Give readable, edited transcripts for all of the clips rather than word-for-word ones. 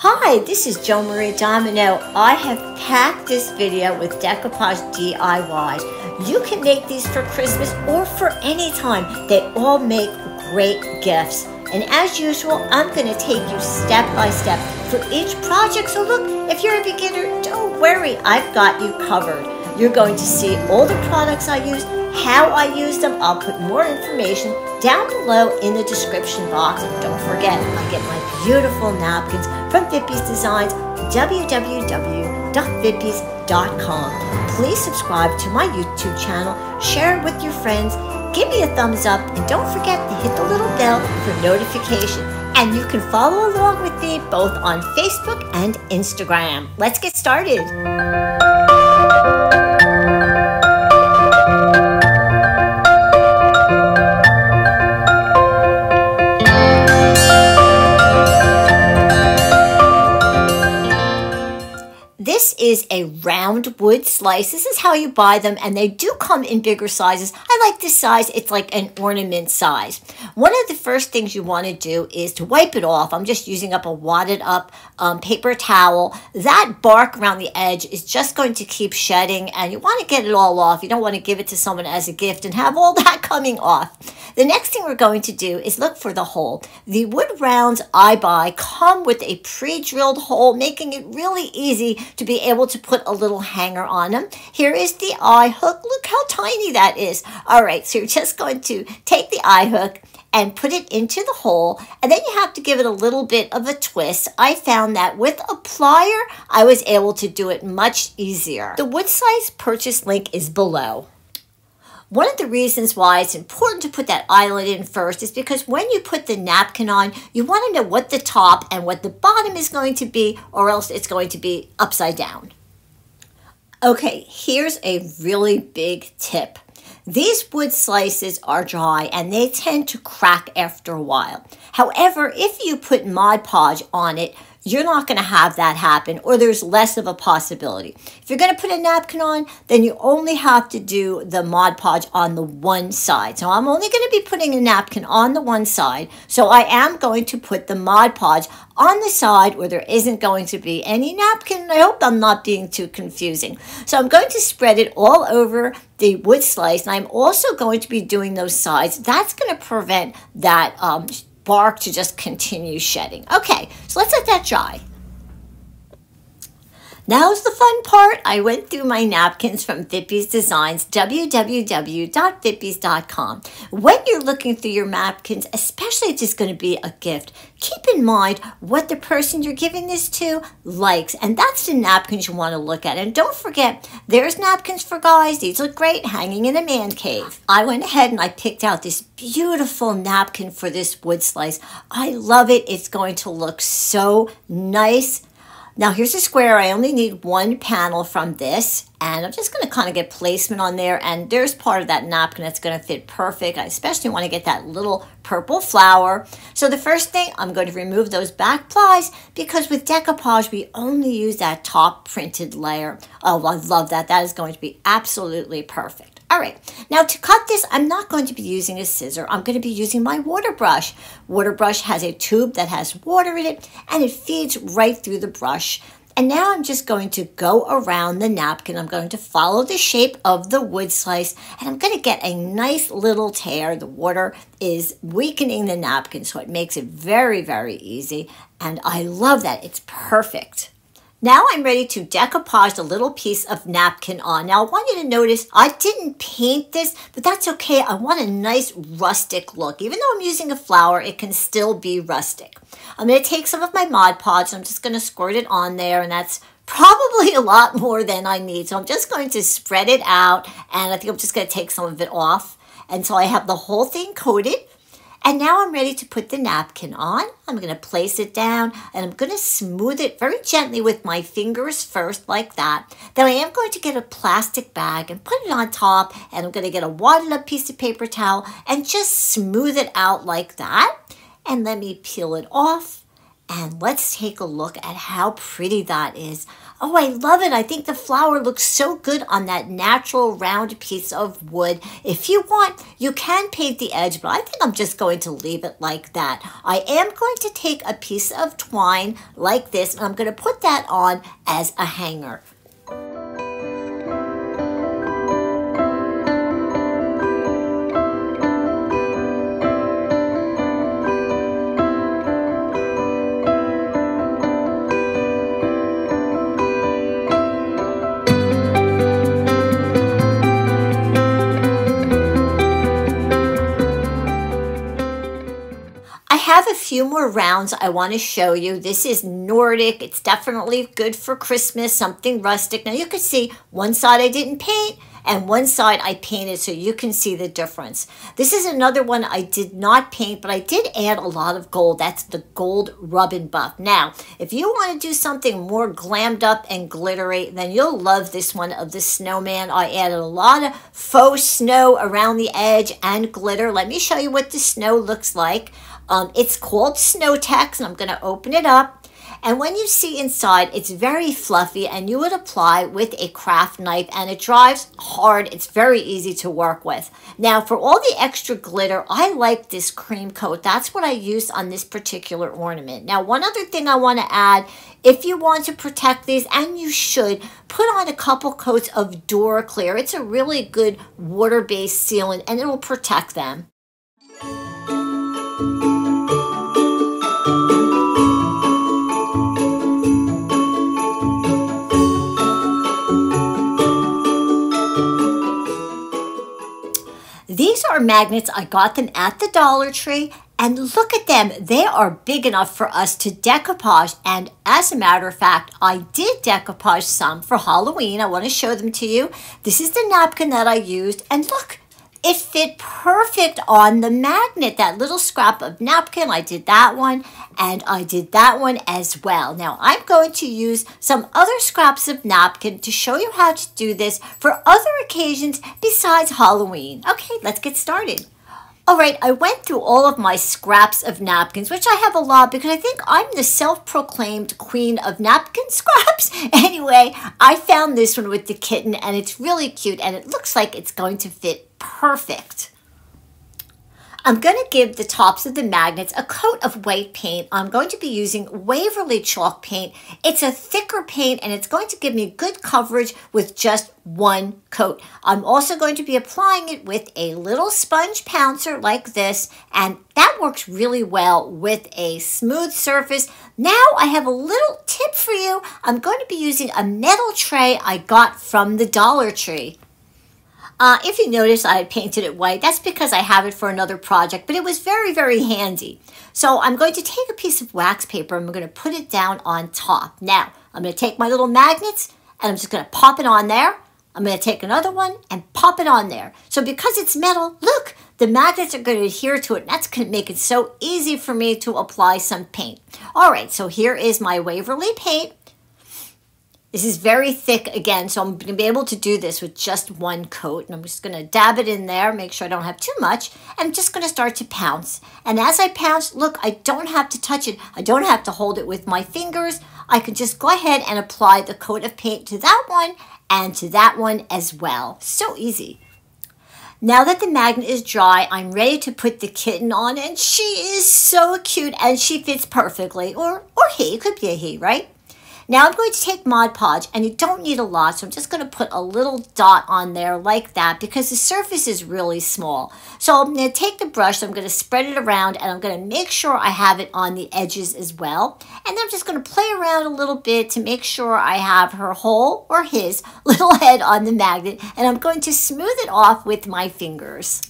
Hi, this is Jo Marie Domino. I have packed this video with decoupage DIYs. You can make these for Christmas or for any time. They all make great gifts. And as usual, I'm going to take you step by step for each project. So look, if you're a beginner, don't worry, I've got you covered. You're going to see all the products I used, how I used them. I'll put more information down below in the description box. And don't forget, I'll get my beautiful napkins from Vippy's Designs, www.vippys.com. Please subscribe to my YouTube channel, share it with your friends, give me a thumbs up, and don't forget to hit the little bell for notification. And you can follow along with me both on Facebook and Instagram. Let's get started. This is a round wood slice. This is how you buy them, and they do come in bigger sizes. I like this size. It's like an ornament size. One of the first things you want to do is to wipe it off. I'm just using up a wadded up paper towel. That bark around the edge is just going to keep shedding, and you want to get it all off. You don't want to give it to someone as a gift and have all that coming off. The next thing we're going to do is look for the hole. The wood rounds I buy come with a pre-drilled hole, making it really easy to be able to put a little hanger on them. Here is the eye hook. Look how tiny that is. All right, so you're just going to take the eye hook and put it into the hole, and then you have to give it a little bit of a twist. I found that with a plier, I was able to do it much easier. The wood slice purchase link is below. One of the reasons why it's important to put that eyelet in first is because when you put the napkin on, you want to know what the top and what the bottom is going to be, or else it's going to be upside down. Okay, here's a really big tip. These wood slices are dry and they tend to crack after a while. However, if you put Mod Podge on it, you're not going to have that happen, or there's less of a possibility. If you're going to put a napkin on, then you only have to do the Mod Podge on the one side. So I'm only going to be putting a napkin on the one side. So I am going to put the Mod Podge on the side where there isn't going to be any napkin. I hope I'm not being too confusing. So I'm going to spread it all over the wood slice, and I'm also going to be doing those sides. That's going to prevent that bark to just continue shedding. Okay, so let's let that dry. Now's the fun part. I went through my napkins from Vippy's Designs, www.vippys.com. When you're looking through your napkins, especially if it's going to be a gift, keep in mind what the person you're giving this to likes, and that's the napkins you want to look at. And don't forget, there's napkins for guys. These look great hanging in a man cave. I went ahead and I picked out this beautiful napkin for this wood slice. I love it. It's going to look so nice. Now here's a square. I only need one panel from this, and I'm just going to kind of get placement on there, and there's part of that napkin that's going to fit perfect. I especially want to get that little purple flower. So the first thing, I'm going to remove those back plies, because with decoupage we only use that top printed layer. Oh, I love that. That is going to be absolutely perfect. All right, now to cut this, I'm not going to be using a scissor. I'm going to be using my water brush. Water brush has a tube that has water in it, and it feeds right through the brush. And now I'm just going to go around the napkin. I'm going to follow the shape of the wood slice, and I'm going to get a nice little tear. The water is weakening the napkin, so it makes it very, very easy. And I love that. It's perfect. Now I'm ready to decoupage a little piece of napkin on. Now I want you to notice I didn't paint this, but that's okay. I want a nice rustic look. Even though I'm using a flower, it can still be rustic. I'm going to take some of my Mod Podge, and I'm just going to squirt it on there, and that's probably a lot more than I need. So I'm just going to spread it out, and I think I'm just going to take some of it off. And so I have the whole thing coated. And now I'm ready to put the napkin on. I'm going to place it down, and I'm going to smooth it very gently with my fingers first, like that. Then I am going to get a plastic bag and put it on top, and I'm going to get a wadded up piece of paper towel and just smooth it out like that. And let me peel it off. And let's take a look at how pretty that is. Oh, I love it. I think the flower looks so good on that natural round piece of wood. If you want, you can paint the edge, but I think I'm just going to leave it like that. I am going to take a piece of twine like this, and I'm going to put that on as a hanger. I have a few more rounds I want to show you. This is Nordic. It's definitely good for Christmas, something rustic. Now you can see one side I didn't paint and one side I painted, so you can see the difference. This is another one I did not paint, but I did add a lot of gold. That's the gold rub and buff. Now, if you want to do something more glammed up and glittery, then you'll love this one of the snowman. I added a lot of faux snow around the edge and glitter. Let me show you what the snow looks like. It's called Snow Tex, and I'm going to open it up. And when you see inside, it's very fluffy, and you would apply with a craft knife, and it dries hard. It's very easy to work with. Now, for all the extra glitter, I like this cream coat. That's what I used on this particular ornament. Now, one other thing I want to add, if you want to protect these, and you should, put on a couple coats of Duraclear. It's a really good water-based sealant, and it will protect them. These are magnets. I got them at the Dollar Tree, and look at them. They are big enough for us to decoupage, and as a matter of fact, I did decoupage some for Halloween. I want to show them to you. This is the napkin that I used, and look, it fit perfect on the magnet, that little scrap of napkin. I did that one, and I did that one as well. Now, I'm going to use some other scraps of napkin to show you how to do this for other occasions besides Halloween. Okay, let's get started. All right, I went through all of my scraps of napkins, which I have a lot because I think I'm the self-proclaimed queen of napkin scraps. Anyway, I found this one with the kitten, and it's really cute, and it looks like it's going to fit perfect. I'm going to give the tops of the magnets a coat of white paint. I'm going to be using Waverly chalk paint. It's a thicker paint, and it's going to give me good coverage with just one coat. I'm also going to be applying it with a little sponge pouncer like this, and that works really well with a smooth surface. Now I have a little tip for you. I'm going to be using a metal tray I got from the Dollar Tree. If you notice, I had painted it white. That's because I have it for another project, but it was very, very handy. So I'm going to take a piece of wax paper, and I'm going to put it down on top. Now, I'm going to take my little magnets, and I'm just going to pop it on there. I'm going to take another one and pop it on there. So because it's metal, look, the magnets are going to adhere to it. And that's going to make it so easy for me to apply some paint. All right, so here is my Waverly paint. This is very thick again, so I'm going to be able to do this with just one coat. And I'm just going to dab it in there, make sure I don't have too much. And I'm just going to start to pounce. And as I pounce, look, I don't have to touch it. I don't have to hold it with my fingers. I can just go ahead and apply the coat of paint to that one and to that one as well. So easy. Now that the magnet is dry, I'm ready to put the kitten on, and she is so cute, and she fits perfectly. Or he, it could be a he, right? Now I'm going to take Mod Podge, and you don't need a lot, so I'm just going to put a little dot on there like that because the surface is really small. So I'm going to take the brush, I'm going to spread it around, and I'm going to make sure I have it on the edges as well. And then I'm just going to play around a little bit to make sure I have her whole, or his, little head on the magnet, and I'm going to smooth it off with my fingers.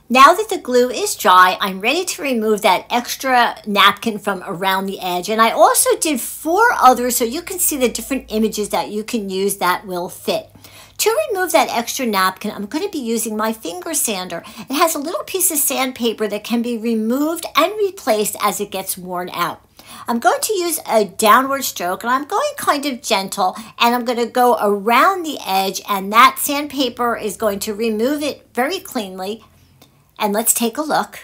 Now that the glue is dry, I'm ready to remove that extra napkin from around the edge. And I also did 4 others so you can see the different images that you can use that will fit. To remove that extra napkin, I'm going to be using my finger sander. It has a little piece of sandpaper that can be removed and replaced as it gets worn out. I'm going to use a downward stroke, and I'm going kind of gentle, and I'm going to go around the edge, and that sandpaper is going to remove it very cleanly. And let's take a look.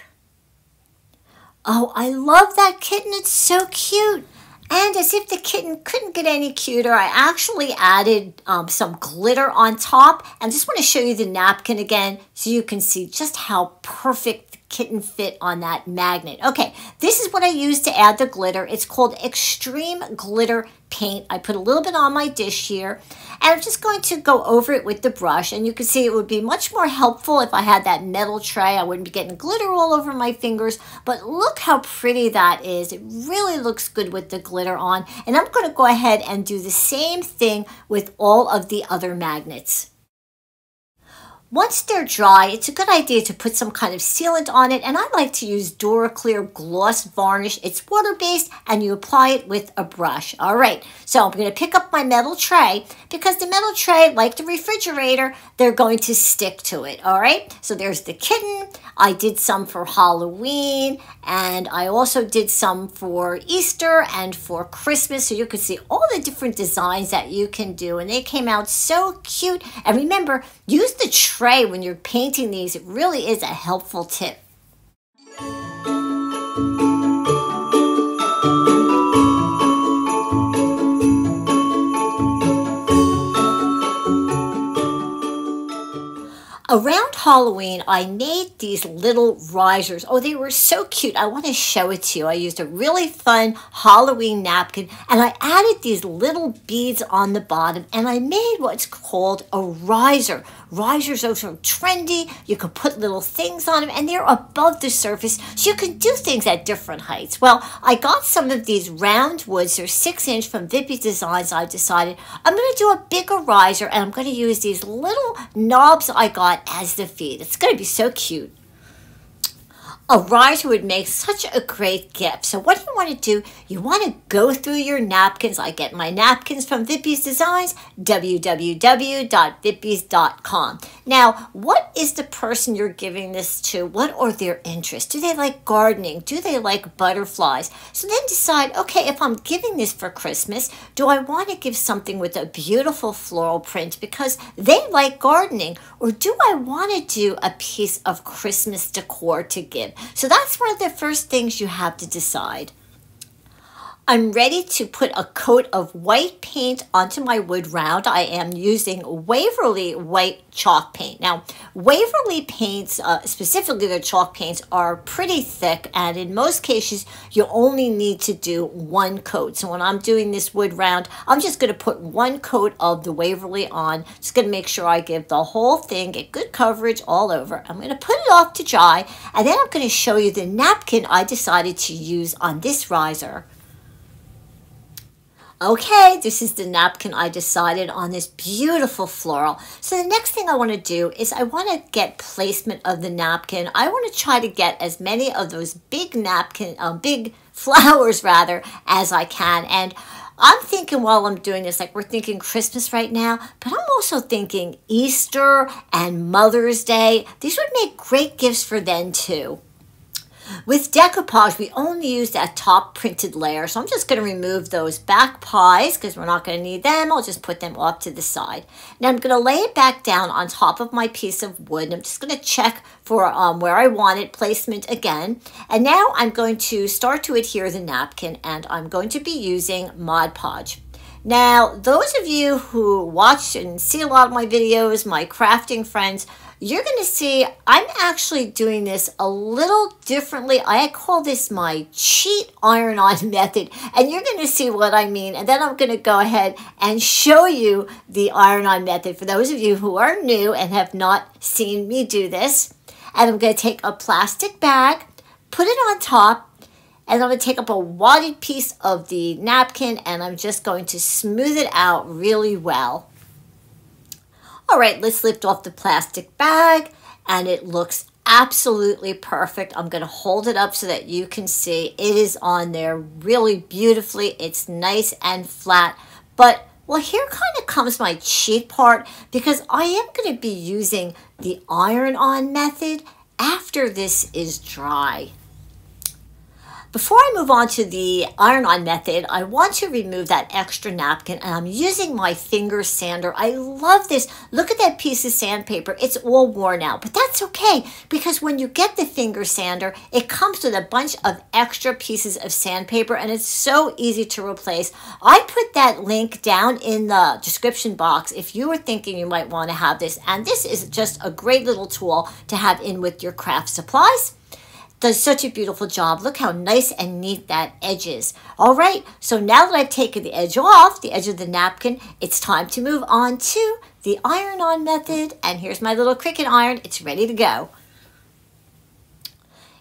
Oh, I love that kitten. It's so cute. And as if the kitten couldn't get any cuter, I actually added some glitter on top. And just want to show you the napkin again so you can see just how perfect the kitten fit on that magnet. Okay, this is what I used to add the glitter. It's called Extreme Glitter Paint. I put a little bit on my dish here. And I'm just going to go over it with the brush. And you can see it would be much more helpful if I had that metal tray. I wouldn't be getting glitter all over my fingers. But look how pretty that is. It really looks good with the glitter on. And I'm going to go ahead and do the same thing with all of the other magnets. Once they're dry, it's a good idea to put some kind of sealant on it, and I like to use Duraclear Gloss Varnish. It's water-based, and you apply it with a brush. All right, so I'm going to pick up my metal tray, because the metal tray, like the refrigerator, they're going to stick to it, all right? So there's the kitten. I did some for Halloween, and I also did some for Easter and for Christmas, so you can see all the different designs that you can do, and they came out so cute. And remember, use the tray when you're painting these. It really is a helpful tip. Around Halloween, I made these little risers. Oh, they were so cute. I want to show it to you. I used a really fun Halloween napkin, and I added these little beads on the bottom, and I made what's called a riser. Risers are so trendy. You can put little things on them, and they're above the surface, so you can do things at different heights. Well, I got some of these round woods. They're 6-inch from Vippy Designs. I decided I'm going to do a bigger riser, and I'm going to use these little knobs I got as the feet. It's going to be so cute. A riser would make such a great gift. So what do you want to do? You want to go through your napkins. I get my napkins from Vippy's Designs, www.vippys.com. Now, what is the person you're giving this to? What are their interests? Do they like gardening? Do they like butterflies? So then decide, okay, if I'm giving this for Christmas, do I want to give something with a beautiful floral print because they like gardening? Or do I want to do a piece of Christmas decor to give? So that's one of the first things you have to decide. I'm ready to put a coat of white paint onto my wood round. I am using Waverly white chalk paint. Now, Waverly paints, specifically their chalk paints, are pretty thick, and in most cases, you only need to do one coat. So when I'm doing this wood round, I'm just going to put one coat of the Waverly on. Just going to make sure I give the whole thing, get good coverage all over. I'm going to put it off to dry, and then I'm going to show you the napkin I decided to use on this riser. Okay, this is the napkin I decided on, this beautiful floral. So the next thing I want to do is I want to get placement of the napkin. I want to try to get as many of those big big flowers rather, as I can. And I'm thinking while I'm doing this, like we're thinking Christmas right now, but I'm also thinking Easter and Mother's Day. These would make great gifts for them too. With decoupage, we only use that top printed layer, so I'm just going to remove those back pies because we're not going to need them. I'll just put them off to the side. Now I'm going to lay it back down on top of my piece of wood. I'm just going to check for where I want it, placement again. And now I'm going to start to adhere the napkin, and I'm going to be using Mod Podge. Now, those of you who watch and see a lot of my videos, my crafting friends, you're going to see I'm actually doing this a little differently. I call this my cheat iron-on method, and you're going to see what I mean. And then I'm going to go ahead and show you the iron-on method for those of you who are new and have not seen me do this. And I'm going to take a plastic bag, put it on top, and I'm going to take up a wadded piece of the napkin, and I'm just going to smooth it out really well. All right, let's lift off the plastic bag, and it looks absolutely perfect. I'm going to hold it up so that you can see it is on there really beautifully. It's nice and flat, but well, here kind of comes my cheat part because I am going to be using the iron-on method after this is dry. Before I move on to the iron-on method, I want to remove that extra napkin, and I'm using my finger sander. I love this. Look at that piece of sandpaper. It's all worn out, but that's okay because when you get the finger sander, it comes with a bunch of extra pieces of sandpaper, and it's so easy to replace. I put that link down in the description box if you were thinking you might want to have this, and this is just a great little tool to have in with your craft supplies. Does such a beautiful job. Look how nice and neat that edge is. All right, so now that I've taken the edge off, the edge of the napkin, it's time to move on to the iron-on method. And here's my little Cricut iron. It's ready to go.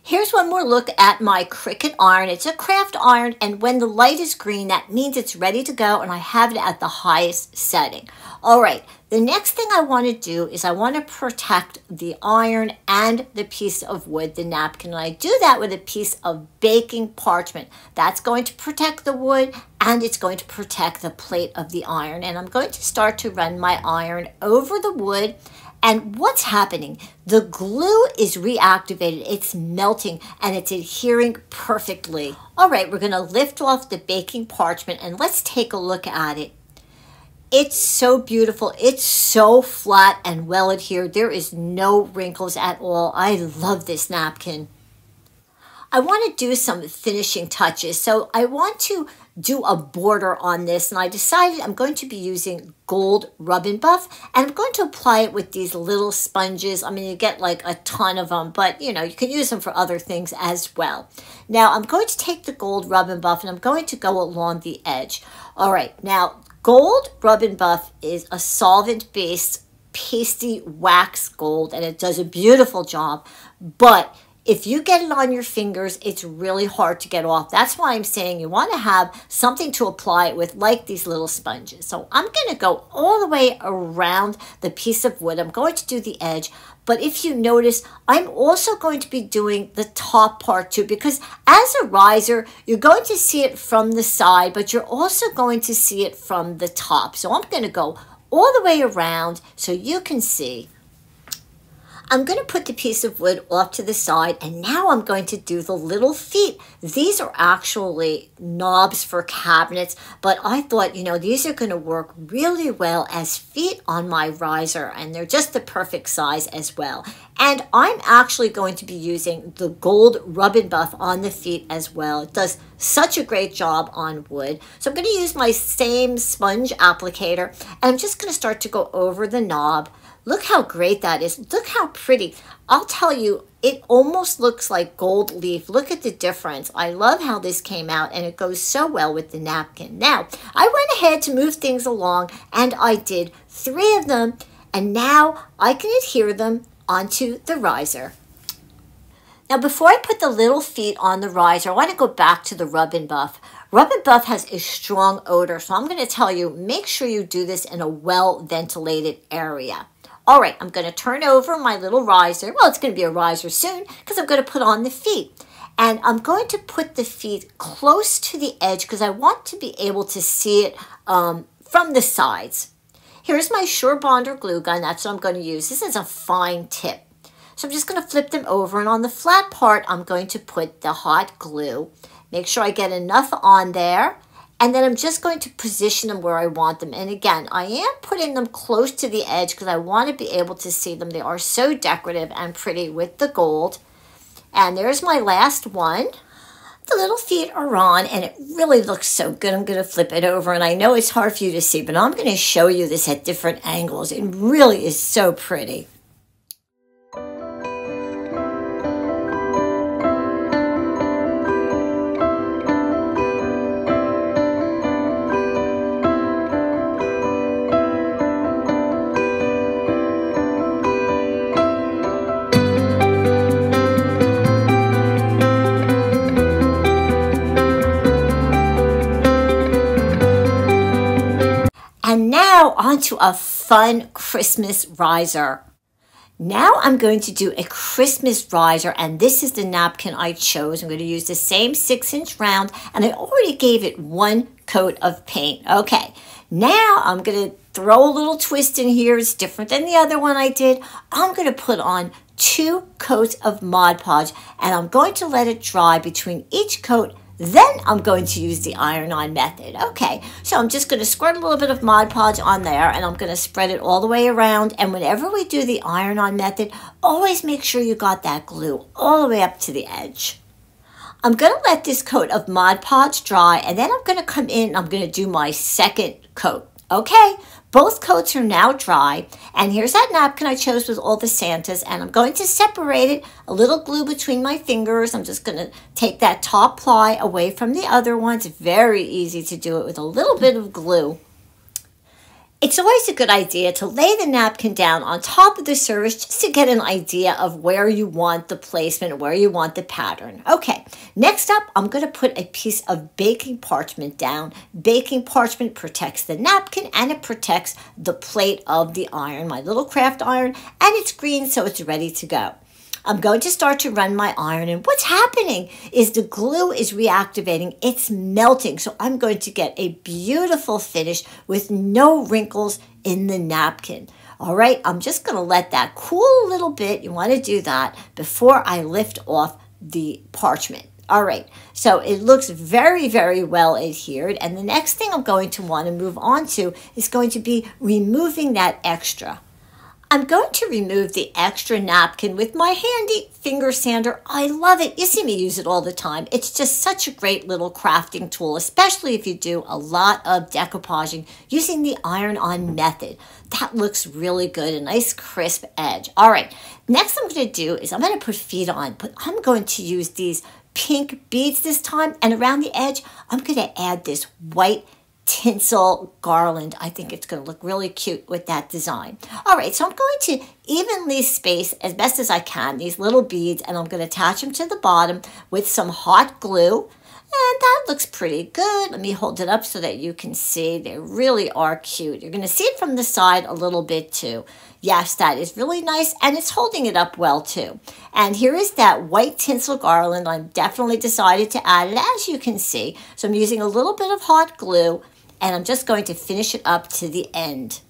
Here's one more look at my Cricut iron. It's a craft iron, and when the light is green, that means it's ready to go, and I have it at the highest setting. All right, the next thing I want to do is I want to protect the iron and the piece of wood, the napkin, and I do that with a piece of baking parchment. That's going to protect the wood, and it's going to protect the plate of the iron, and I'm going to start to run my iron over the wood. And what's happening? The glue is reactivated, it's melting, and it's adhering perfectly. All right, we're gonna lift off the baking parchment and let's take a look at it. It's so beautiful. It's so flat and well adhered. There is no wrinkles at all. I love this napkin. I want to do some finishing touches. So I want to do a border on this, and I decided I'm going to be using gold Rub 'n Buff, and I'm going to apply it with these little sponges. I mean, you get like a ton of them, but you know, you can use them for other things as well. Now I'm going to take the gold Rub 'n Buff and I'm going to go along the edge. All right, now gold Rub 'n Buff is a solvent-based pasty wax gold, and it does a beautiful job, but if you get it on your fingers, it's really hard to get off. That's why I'm saying you want to have something to apply it with, like these little sponges. So I'm going to go all the way around the piece of wood. I'm going to do the edge. But if you notice, I'm also going to be doing the top part too, because as a riser, you're going to see it from the side, but you're also going to see it from the top. So I'm going to go all the way around so you can see. I'm going to put the piece of wood off to the side, and now I'm going to do the little feet. These are actually knobs for cabinets, but I thought, you know, these are going to work really well as feet on my riser, and they're just the perfect size as well. And I'm actually going to be using the gold Rub 'n Buff on the feet as well. It does such a great job on wood. So I'm going to use my same sponge applicator, and I'm just going to start to go over the knob. Look how great that is. Look how pretty. I'll tell you, it almost looks like gold leaf. Look at the difference. I love how this came out, and it goes so well with the napkin. Now, I went ahead to move things along, and I did 3 of them, and now I can adhere them onto the riser. Now, before I put the little feet on the riser, I want to go back to the Rub 'n Buff. Rub 'n Buff has a strong odor, so I'm going to tell you, make sure you do this in a well-ventilated area. All right, I'm going to turn over my little riser. Well, it's going to be a riser soon because I'm going to put on the feet. And I'm going to put the feet close to the edge because I want to be able to see it from the sides. Here's my Surebonder glue gun. That's what I'm going to use. This is a fine tip. So I'm just going to flip them over, and on the flat part, I'm going to put the hot glue. Make sure I get enough on there. And then I'm just going to position them where I want them. And again, I am putting them close to the edge because I want to be able to see them. They are so decorative and pretty with the gold. And there's my last one. The little feet are on, and it really looks so good. I'm going to flip it over, and I know it's hard for you to see, but I'm going to show you this at different angles. It really is so pretty. And now onto a fun Christmas riser. Now I'm going to do a Christmas riser, and this is the napkin I chose. I'm going to use the same 6-inch round, and I already gave it 1 coat of paint. Okay, now I'm going to throw a little twist in here. It's different than the other one I did. I'm going to put on 2 coats of Mod Podge, and I'm going to let it dry between each coat. Then I'm going to use the iron-on method. Okay, so I'm just going to squirt a little bit of Mod Podge on there, and I'm going to spread it all the way around. And whenever we do the iron-on method, always make sure you got that glue all the way up to the edge. I'm going to let this coat of Mod Podge dry, and then I'm going to come in and I'm going to do my second coat. Okay, both coats are now dry, and here's that napkin I chose with all the Santas, and I'm going to separate it, a little glue between my fingers. I'm just going to take that top ply away from the other one. It's very easy to do it with a little bit of glue. It's always a good idea to lay the napkin down on top of the service just to get an idea of where you want the placement, where you want the pattern. Okay, next up, I'm going to put a piece of baking parchment down. Baking parchment protects the napkin and it protects the plate of the iron, my little craft iron, and it's green, so it's ready to go. I'm going to start to run my iron, and what's happening is the glue is reactivating. It's melting, so I'm going to get a beautiful finish with no wrinkles in the napkin. All right, I'm just going to let that cool a little bit. You want to do that before I lift off the parchment. All right, so it looks very, very well adhered, and the next thing I'm going to want to move on to is going to be removing that extra. I'm going to remove the extra napkin with my handy finger sander. I love it. You see me use it all the time. It's just such a great little crafting tool, especially if you do a lot of decoupaging using the iron-on method. That looks really good, a nice crisp edge. All right, next I'm going to do is I'm going to put feet on, but I'm going to use these pink beads this time, and around the edge, I'm going to add this white tinsel garland. I think it's going to look really cute with that design. All right, so I'm going to evenly space as best as I can these little beads, and I'm going to attach them to the bottom with some hot glue. And that looks pretty good. Let me hold it up so that you can see. They really are cute. You're going to see it from the side a little bit too. Yes, that is really nice, and it's holding it up well too. And here is that white tinsel garland. I've definitely decided to add it, as you can see. So I'm using a little bit of hot glue, and I'm just going to finish it up to the end.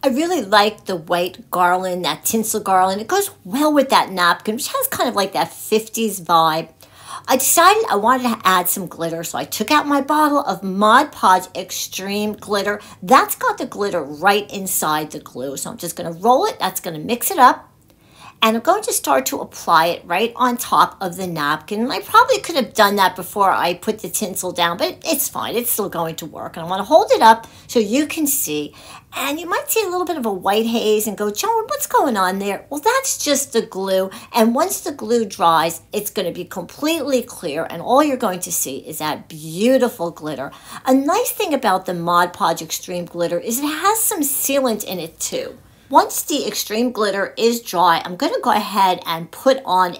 I really like the white garland, that tinsel garland. It goes well with that napkin, which has kind of like that 50s vibe. I decided I wanted to add some glitter, so I took out my bottle of Mod Podge Extreme Glitter. That's got the glitter right inside the glue, so I'm just going to roll it. That's going to mix it up. And I'm going to start to apply it right on top of the napkin. I probably could have done that before I put the tinsel down, but it's fine. It's still going to work. And I want to hold it up so you can see. And you might see a little bit of a white haze and go, Joan, what's going on there? Well, that's just the glue. And once the glue dries, it's going to be completely clear. And all you're going to see is that beautiful glitter. A nice thing about the Mod Podge Extreme Glitter is it has some sealant in it too. Once the extreme glitter is dry, I'm going to go ahead and put on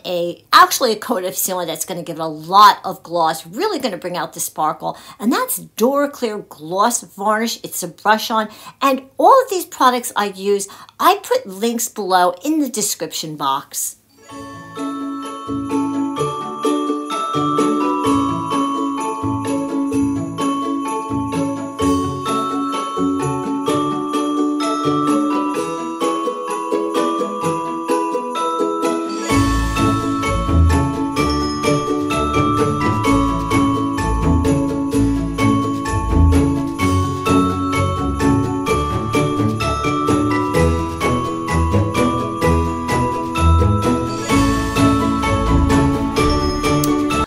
actually a coat of sealant that's going to give it a lot of gloss, really going to bring out the sparkle. And that's Duraclear Gloss Varnish. It's a brush on. And all of these products I use, I put links below in the description box.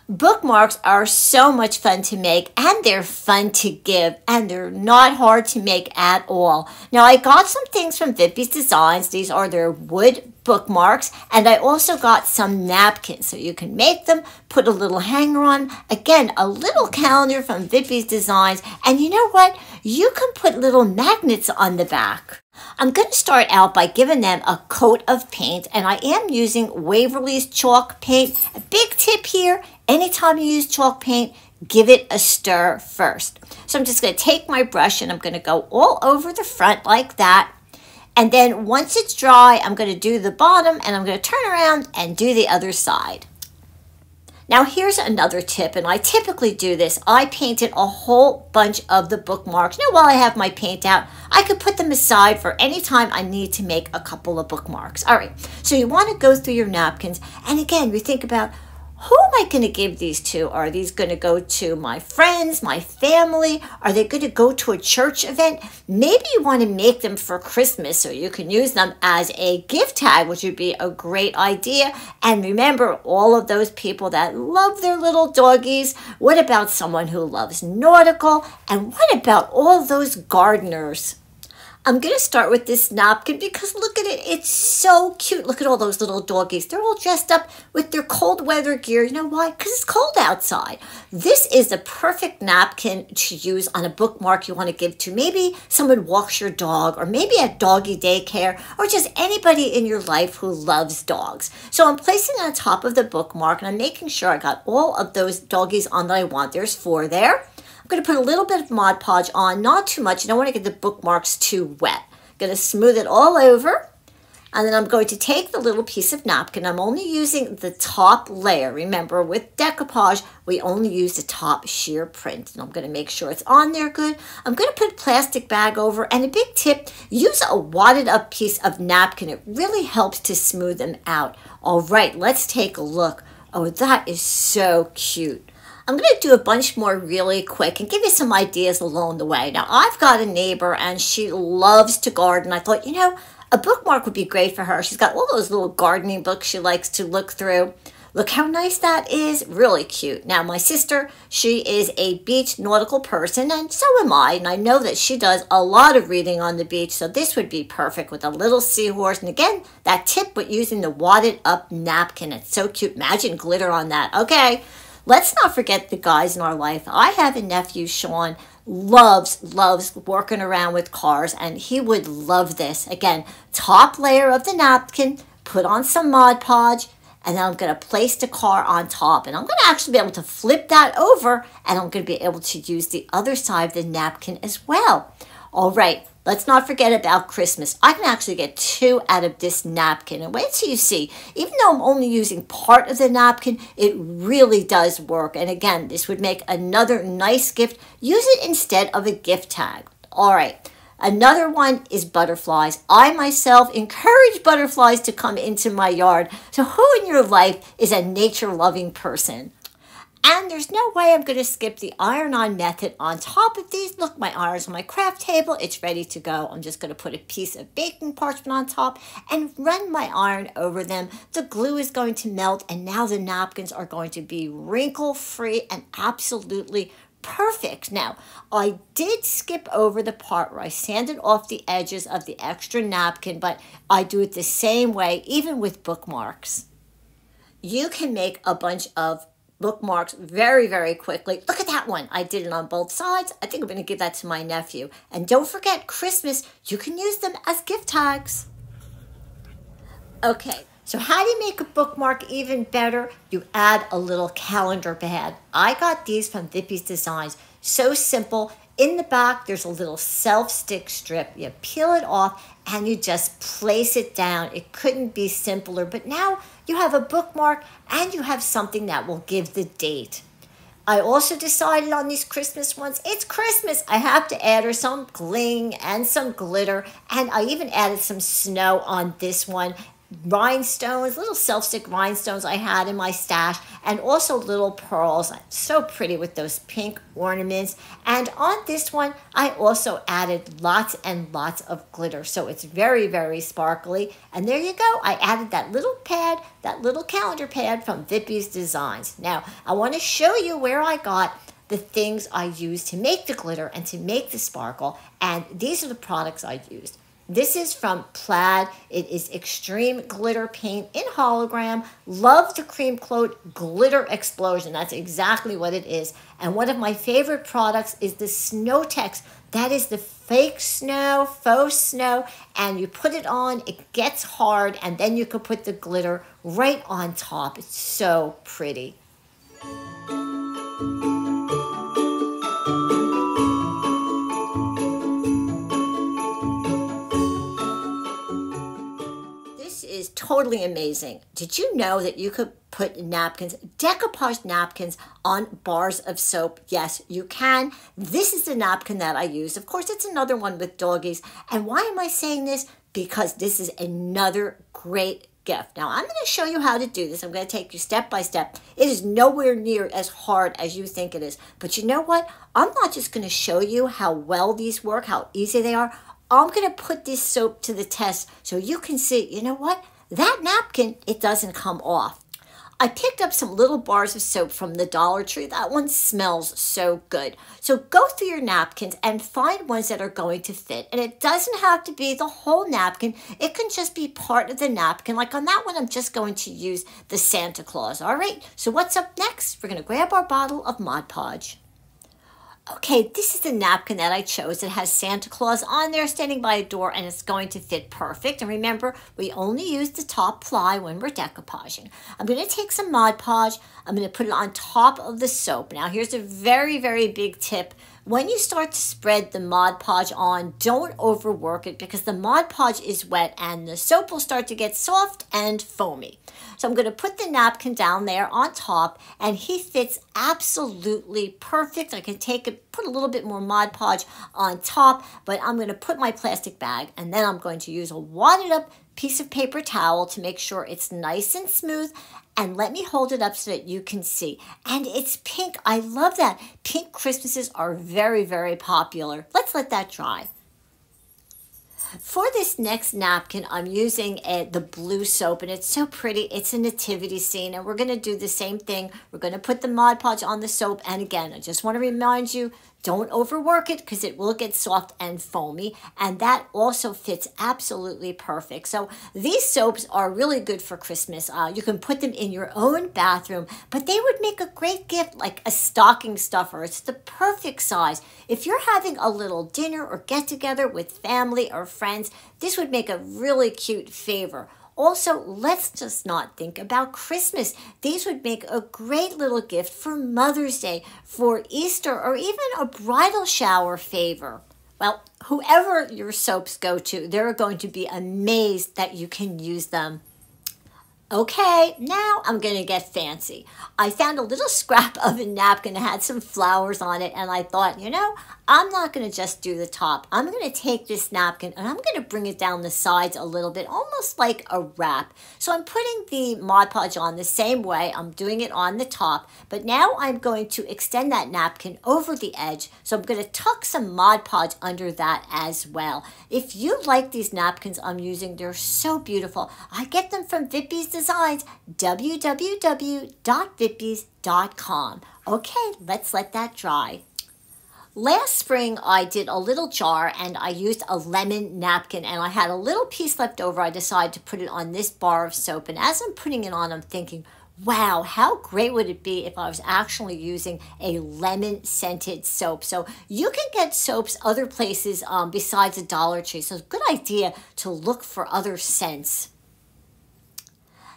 Bookmarks are so much fun to make, and they're fun to give, and they're not hard to make at all. Now, I got some things from Vippy's Designs. These are their wood bookmarks, and I also got some napkins so you can make them, put a little hanger on. Again, a little calendar from Vippy's Designs, and you know what? You can put little magnets on the back. I'm going to start out by giving them a coat of paint, and I am using Waverly's chalk paint. A big tip here, anytime you use chalk paint, give it a stir first. So I'm just going to take my brush and I'm going to go all over the front like that. And then once it's dry, I'm going to do the bottom and I'm going to turn around and do the other side. Now here's another tip, and I typically do this. I painted a whole bunch of the bookmarks. Now while I have my paint out, I could put them aside for any time I need to make a couple of bookmarks. All right, so you want to go through your napkins, and again, you think about, who am I going to give these to? Are these going to go to my friends, my family? Are they going to go to a church event? Maybe you want to make them for Christmas so you can use them as a gift tag, which would be a great idea. And remember, all of those people that love their little doggies. What about someone who loves nautical? And what about all those gardeners? I'm going to start with this napkin because look at it. It's so cute. Look at all those little doggies. They're all dressed up with their cold weather gear. You know why? Because it's cold outside. This is the perfect napkin to use on a bookmark you want to give to maybe someone walks your dog, or maybe at doggy daycare, or just anybody in your life who loves dogs. So I'm placing it on top of the bookmark, and I'm making sure I got all of those doggies on that I want. There's 4 there. I'm going to put a little bit of Mod Podge on, not too much. You don't want to get the bookmarks too wet. I'm going to smooth it all over. And then I'm going to take the little piece of napkin. I'm only using the top layer. Remember, with decoupage, we only use the top sheer print. And I'm going to make sure it's on there good. I'm going to put a plastic bag over. And a big tip, use a wadded up piece of napkin. It really helps to smooth them out. All right, let's take a look. Oh, that is so cute. I'm going to do a bunch more really quick and give you some ideas along the way. Now, I've got a neighbor and she loves to garden. I thought, a bookmark would be great for her. She's got all those little gardening books she likes to look through. Look how nice that is. Really cute. Now, my sister, she is a beach nautical person, and so am I. And I know that she does a lot of reading on the beach, so this would be perfect with a little seahorse. And again, that tip with using the wadded up napkin. It's so cute. Imagine glitter on that. Okay. Let's not forget the guys in our life. I have a nephew, Sean, loves working around with cars, and he would love this. Again, top layer of the napkin, put on some Mod Podge, and then I'm going to place the car on top. And I'm going to actually be able to flip that over, and I'm going to be able to use the other side of the napkin as well. All right. Let's not forget about Christmas. I can actually get 2 out of this napkin. And wait till you see, even though I'm only using part of the napkin, it really does work. And again, this would make another nice gift. Use it instead of a gift tag. All right. Another one is butterflies. I myself encourage butterflies to come into my yard. So who in your life is a nature-loving person? And there's no way I'm going to skip the iron-on method on top of these. Look, my iron's on my craft table. It's ready to go. I'm just going to put a piece of baking parchment on top and run my iron over them. The glue is going to melt, and now the napkins are going to be wrinkle-free and absolutely perfect. Now, I did skip over the part where I sanded off the edges of the extra napkin, but I do it the same way, even with bookmarks. You can make a bunch of bookmarks very, very quickly. Look at that one. I did it on both sides. I think I'm going to give that to my nephew. And don't forget, Christmas, you can use them as gift tags. Okay, so how do you make a bookmark even better? You add a little calendar pad. I got these from Vippy's Designs. So simple. In the back, there's a little self-stick strip. You peel it off and you just place it down. It couldn't be simpler, but now you have a bookmark and you have something that will give the date. I also decided on these Christmas ones, it's Christmas. I have to add her some bling and some glitter, and I even added some snow on this one. Rhinestones, little self-stick rhinestones I had in my stash, and also little pearls. So pretty with those pink ornaments. And on this one, I also added lots and lots of glitter. So it's very, very sparkly. And there you go. I added that little pad, that little calendar pad from Vippy's Designs. Now, I want to show you where I got the things I used to make the glitter and to make the sparkle. And these are the products I used. This is from Plaid. It is Extreme Glitter Paint in hologram. Love the Cream Coat Glitter Explosion. That's exactly what it is. And one of my favorite products is the Snow-Tex. That is the fake snow, faux snow, and you put it on, it gets hard, and then you can put the glitter right on top. It's so pretty. This is totally totally amazing. Did you know that you could put napkins, decoupage napkins, on bars of soap? Yes, you can. This is the napkin that I use. Of course, it's another one with doggies. And why am I saying this? Because this is another great gift. Now, I'm going to show you how to do this. I'm going to take you step by step. It is nowhere near as hard as you think it is. But you know what? I'm not just going to show you how well these work, how easy they are. I'm going to put this soap to the test so you can see, you know what? That napkin, it doesn't come off. I picked up some little bars of soap from the Dollar Tree. That one smells so good. So go through your napkins and find ones that are going to fit. And it doesn't have to be the whole napkin. It can just be part of the napkin. Like on that one, I'm just going to use the Santa Claus. All right, so what's up next? We're going to grab our bottle of Mod Podge. Okay, this is the napkin that I chose. It has Santa Claus on there standing by a door, and it's going to fit perfect. And remember, we only use the top ply when we're decoupaging. I'm going to take some Mod Podge. I'm going to put it on top of the soap. Now, here's a very, very big tip. When you start to spread the Mod Podge on, don't overwork it because the Mod Podge is wet and the soap will start to get soft and foamy. So I'm going to put the napkin down there on top, and he fits absolutely perfect. I can take it, put a little bit more Mod Podge on top, but I'm going to put my plastic bag, and then I'm going to use a wadded up piece of paper towel to make sure it's nice and smooth. And let me hold it up so that you can see. And it's pink. I love that. Pink Christmases are very, very popular. Let's let that dry. For this next napkin, I'm using the blue soap, and it's so pretty. It's a nativity scene, and we're going to do the same thing. We're going to put the Mod Podge on the soap, and again, I just want to remind you, don't overwork it because it will get soft and foamy, and that also fits absolutely perfect. So these soaps are really good for Christmas. You can put them in your own bathroom, but they would make a great gift like a stocking stuffer. It's the perfect size. If you're having a little dinner or get-together with family or friends, this would make a really cute favor. Also, let's just not think about Christmas. These would make a great little gift for Mother's Day, for Easter, or even a bridal shower favor. Well, whoever your soaps go to, they're going to be amazed that you can use them. Okay, now I'm going to get fancy. I found a little scrap of a napkin that had some flowers on it, and I thought, you know, I'm not going to just do the top. I'm going to take this napkin and I'm going to bring it down the sides a little bit, almost like a wrap. So I'm putting the Mod Podge on the same way. I'm doing it on the top, but now I'm going to extend that napkin over the edge. So I'm going to tuck some Mod Podge under that as well. If you like these napkins I'm using, they're so beautiful. I get them from Vippi's Designs, www.vippies.com. Okay, let's let that dry. Last spring, I did a little jar and I used a lemon napkin, and I had a little piece left over. I decided to put it on this bar of soap, and as I'm putting it on, I'm thinking, wow, how great would it be if I was actually using a lemon scented soap? So you can get soaps other places besides the Dollar Tree, so it's a good idea to look for other scents.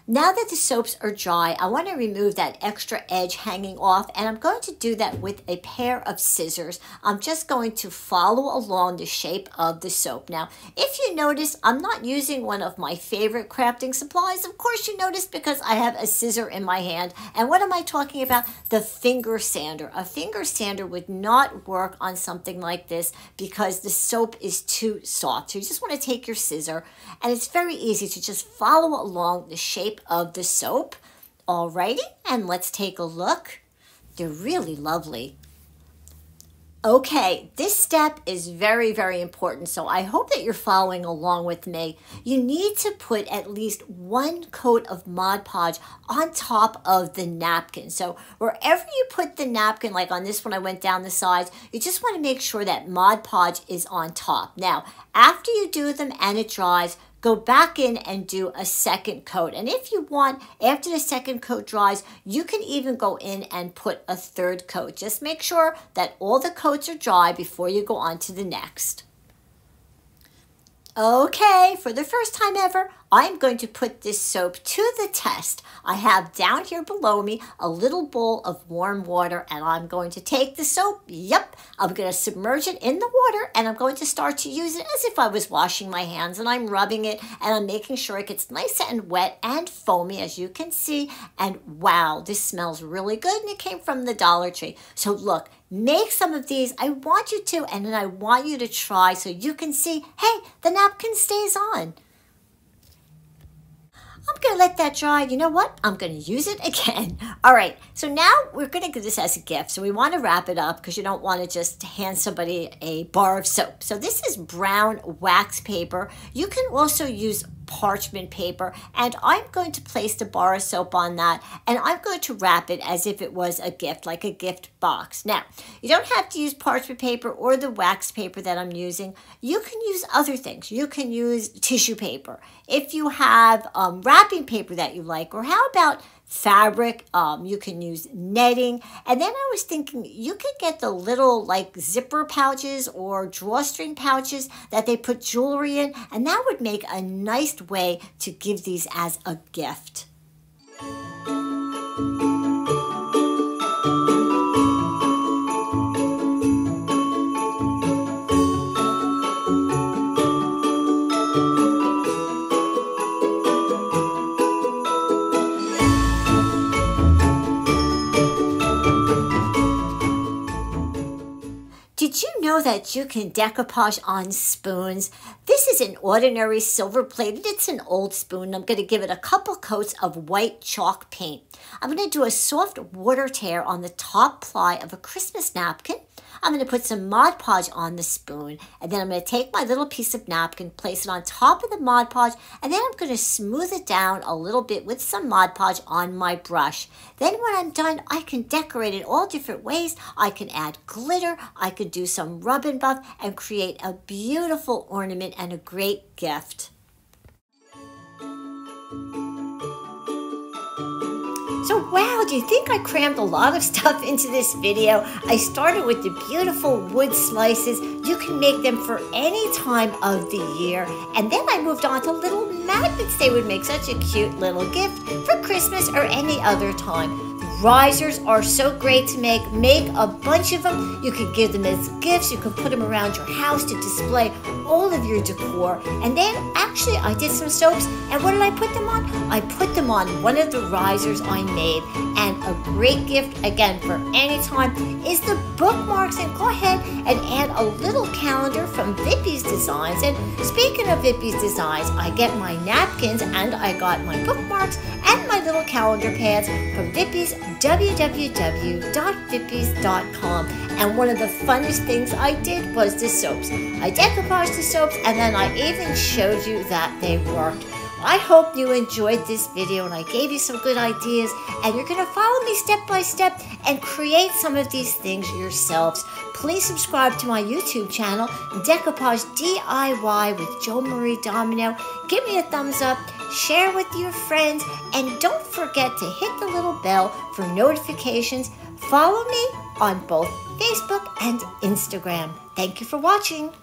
Now that the soaps are dry, I want to remove that extra edge hanging off, and I'm going to do that with a pair of scissors. I'm just going to follow along the shape of the soap. Now, if you notice, I'm not using one of my favorite crafting supplies. Of course you noticed because I have a scissor in my hand. And what am I talking about? The finger sander. A finger sander would not work on something like this because the soap is too soft. So you just want to take your scissor, and it's very easy to just follow along the shape of the soap. Alrighty, and let's take a look. They're really lovely. Okay, this step is very, very important, so I hope that you're following along with me. You need to put at least one coat of Mod Podge on top of the napkin. So wherever you put the napkin, like on this one I went down the sides, you just want to make sure that Mod Podge is on top. Now, after you do them and it dries, go back in and do a second coat. And if you want, after the second coat dries, you can even go in and put a third coat. Just make sure that all the coats are dry before you go on to the next. Okay, for the first time ever, I'm going to put this soap to the test. I have down here below me a little bowl of warm water, and I'm going to take the soap. Yep, I'm going to submerge it in the water, and I'm going to start to use it as if I was washing my hands, and I'm rubbing it, and I'm making sure it gets nice and wet and foamy, as you can see. And wow, this smells really good, and it came from the Dollar Tree. So look, make some of these. I want you to, and then I want you to try so you can see, hey, the napkin stays on. I'm going to let that dry. You know what? I'm going to use it again. All right. So now we're going to give this as a gift. So we want to wrap it up because you don't want to just hand somebody a bar of soap. So this is brown wax paper. You can also use parchment paper, and I'm going to place the bar of soap on that, and I'm going to wrap it as if it was a gift, like a gift box. Now, you don't have to use parchment paper or the wax paper that I'm using. You can use other things. You can use tissue paper. If you have wrapping paper that you like, or how about fabric, you can use netting. And then I was thinking you could get the little like zipper pouches or drawstring pouches that they put jewelry in, and that would make a nice way to give these as a gift. Did you know that you can decoupage on spoons? This is an ordinary silver plated. It's an old spoon. I'm going to give it a couple coats of white chalk paint. I'm going to do a soft water tear on the top ply of a Christmas napkin. I'm going to put some Mod Podge on the spoon, and then I'm going to take my little piece of napkin, place it on top of the Mod Podge, and then I'm going to smooth it down a little bit with some Mod Podge on my brush. Then when I'm done, I can decorate it all different ways. I can add glitter, I could do some rub and buff, and create a beautiful ornament and a great gift. So wow, do you think I crammed a lot of stuff into this video? I started with the beautiful wood slices. You can make them for any time of the year. And then I moved on to little magnets. They would make such a cute little gift for Christmas or any other time. Risers are so great to make. Make a bunch of them. You could give them as gifts. You could put them around your house to display all of your decor. And then actually I did some soaps, and what did I put them on? I put them on one of the risers I made. And a great gift, again, for any time is the bookmarks. And go ahead and add a little calendar from Vippy's Designs. And speaking of Vippy's Designs, I get my napkins, and I got my bookmarks and my little calendar pads from Vippy's, www.vippys.com. And one of the funnest things I did was the soaps. I decoupaged the soaps, and then I even showed you that they worked. I hope you enjoyed this video and I gave you some good ideas, and you're going to follow me step by step and create some of these things yourselves. Please subscribe to my YouTube channel, Decoupage DIY with Jo Marie Domino. Give me a thumbs up, share with your friends, and don't forget to hit the little bell for notifications. Follow me on both Facebook and Instagram. Thank you for watching.